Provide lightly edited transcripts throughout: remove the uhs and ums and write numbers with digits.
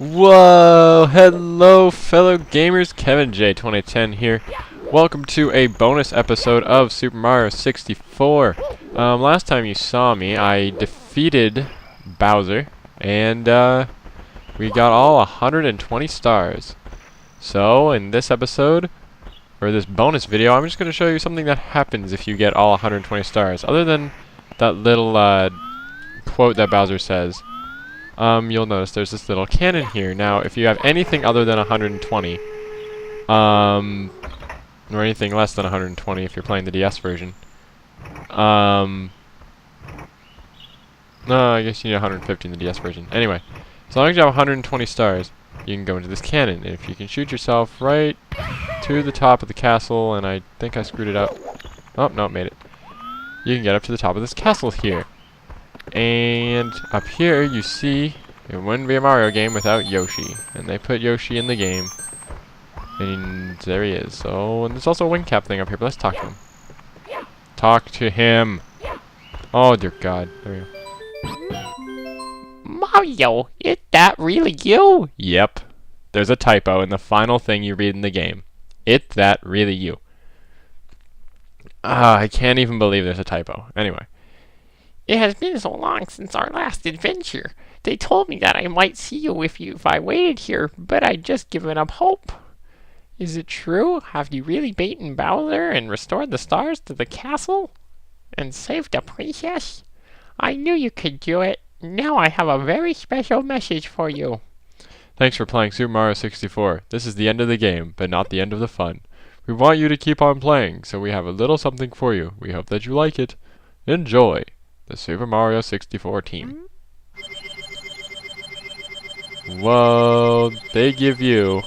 Whoa! Hello, fellow gamers. Kevin J 2010 here. Welcome to a bonus episode of Super Mario 64. Last time you saw me, I defeated Bowser, and we got all 120 stars. So, in this episode, or this bonus video, I'm just going to show you something that happens if you get all 120 stars. Other than that little quote that Bowser says. You'll notice there's this little cannon here. Now, if you have anything other than 120, or anything less than 120 if you're playing the DS version, no, I guess you need 150 in the DS version. Anyway, as long as you have 120 stars, you can go into this cannon. And if you can shoot yourself right to the top of the castle, and I think I screwed it up. Oh, no, it made it. You can get up to the top of this castle here. And up here you see it wouldn't be a Mario game without Yoshi, and they put Yoshi in the game, and there he is. So, and there's also a wing cap thing up here, but let's talk to him. Talk to him. Oh dear God, there we go. Mario, is that really you? Yep, there's a typo in the final thing you read in the game. Is that really you? I can't even believe there's a typo. Anyway. It has been so long since our last adventure. They told me that I might see you if I waited here, but I'd just given up hope. Is it true? Have you really beaten Bowser and restored the stars to the castle? And saved the princess? I knew you could do it. Now I have a very special message for you. Thanks for playing Super Mario 64. This is the end of the game, but not the end of the fun. We want you to keep on playing, so we have a little something for you. We hope that you like it. Enjoy! The Super Mario 64 team. Whoa, they give you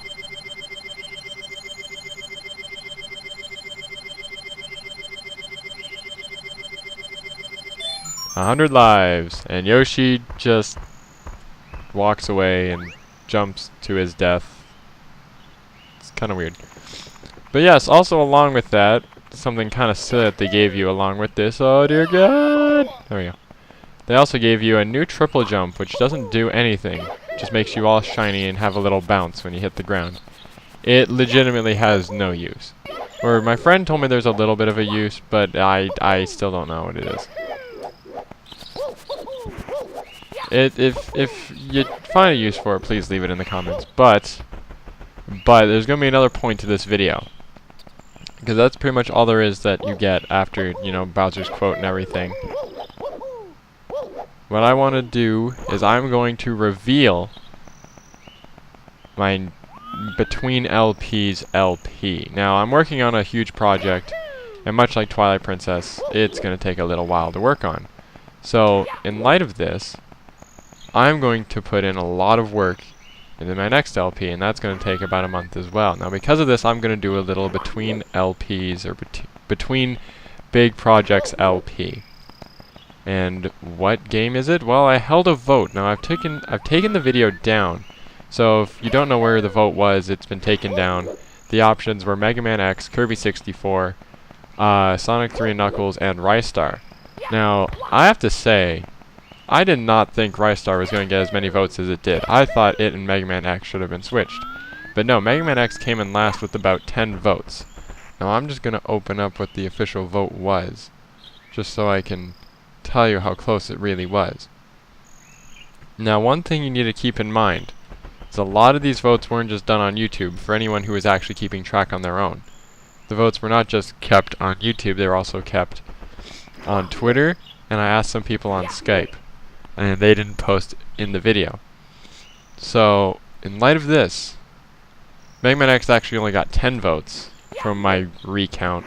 100 lives, and Yoshi just walks away and jumps to his death. It's kind of weird. But yes, also along with that, something kind of silly that they gave you along with this. Oh dear God! There we go. They also gave you a new triple jump, which doesn't do anything. Just makes you all shiny and have a little bounce when you hit the ground. It legitimately has no use. Or my friend told me there's a little bit of a use, but I still don't know what it is. If you find a use for it, please leave it in the comments. But there's gonna be another point to this video. Because that's pretty much all there is that you get after, you know, Bowser's quote and everything. What I want to do is I'm going to reveal my Between LPs LP. Now, I'm working on a huge project, and much like Twilight Princess, it's going to take a little while to work on. So, in light of this, I'm going to put in a lot of work into my next LP, and that's going to take about a month as well. Now, because of this, I'm going to do a little Between LPs, or Between Big Projects LP. And what game is it? Well, I held a vote. Now, I've taken the video down. So, if you don't know where the vote was, it's been taken down. The options were Mega Man X, Kirby 64, Sonic 3 Knuckles, and Ristar. Now, I have to say, I did not think Ristar was going to get as many votes as it did. I thought it and Mega Man X should have been switched. But no, Mega Man X came in last with about 10 votes. Now I'm just going to open up what the official vote was, just so I can tell you how close it really was. Now, one thing you need to keep in mind is a lot of these votes weren't just done on YouTube for anyone who was actually keeping track on their own. The votes were not just kept on YouTube, they were also kept on Twitter, and I asked some people on Skype. And they didn't post in the video. So, in light of this, Mega Man X actually only got 10 votes from my recount.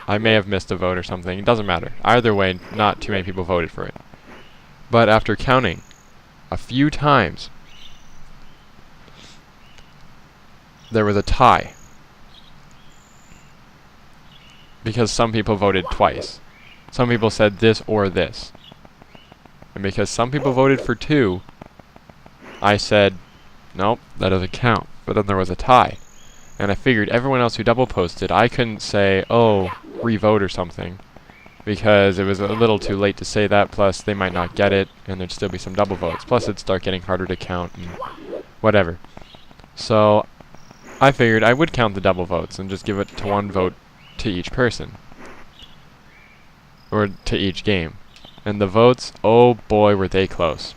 I may have missed a vote or something. It doesn't matter. Either way, not too many people voted for it. But after counting a few times, there was a tie. Because some people voted twice. Some people said this or this. And because some people voted for 2, I said, nope, that doesn't count. But then there was a tie. And I figured everyone else who double posted, I couldn't say, oh, re-vote or something. because it was a little too late to say that, plus they might not get it, and there'd still be some double votes. Plus it'd start getting harder to count, and whatever. So I figured I would count the double votes and just give it to 1 vote to each person. Or to each game. And the votes, oh boy, were they close.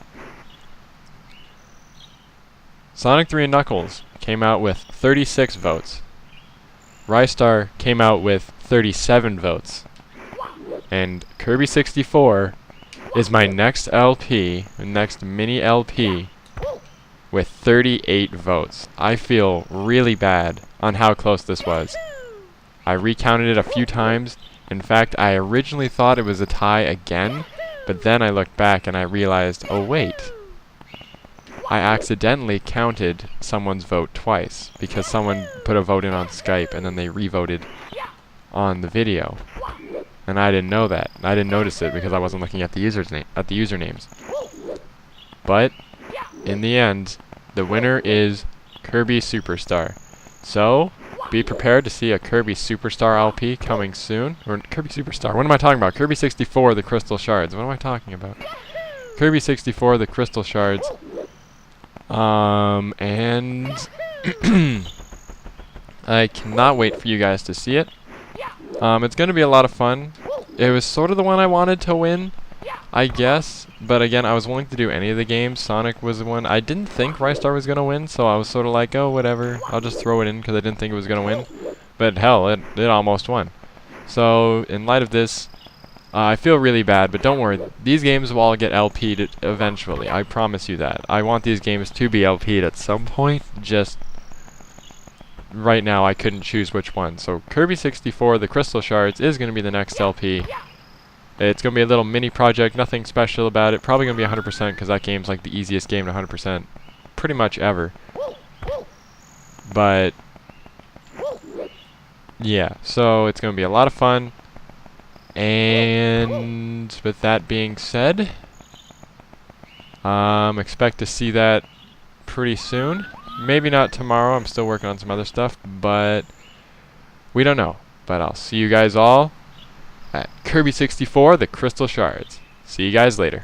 Sonic 3 and Knuckles came out with 36 votes. Rystar came out with 37 votes. And Kirby 64 is my next LP, next mini LP, with 38 votes. I feel really bad on how close this was. I recounted it a few times. In fact, I originally thought it was a tie again, but then I looked back and I realized, oh wait, I accidentally counted someone's vote twice, because someone put a vote in on Skype and then they re-voted on the video. And I didn't know that. I didn't notice it because I wasn't looking at the usernames. But in the end, the winner is Kirby Superstar. So be prepared to see a Kirby Superstar LP coming soon. Or Kirby Superstar. What am I talking about? Kirby 64, the Crystal Shards. What am I talking about? Kirby 64, the Crystal Shards. And I cannot wait for you guys to see it. It's going to be a lot of fun. It was sort of the one I wanted to win, I guess. But again, I was willing to do any of the games. Sonic was the one. I didn't think Rystar was going to win, so I was sort of like, oh, whatever. I'll just throw it in because I didn't think it was going to win. But hell, it almost won. So, in light of this, I feel really bad, but don't worry. These games will all get LP'd eventually. I promise you that. I want these games to be LP'd at some point. Just right now, I couldn't choose which one. So Kirby 64, the Crystal Shards, is going to be the next LP. It's going to be a little mini project, nothing special about it. Probably going to be 100% because that game's like the easiest game to 100% pretty much ever. But yeah, so it's going to be a lot of fun. And with that being said, expect to see that pretty soon. Maybe not tomorrow, I'm still working on some other stuff, but we don't know. But I'll see you guys all at Kirby 64, the Crystal Shards. See you guys later.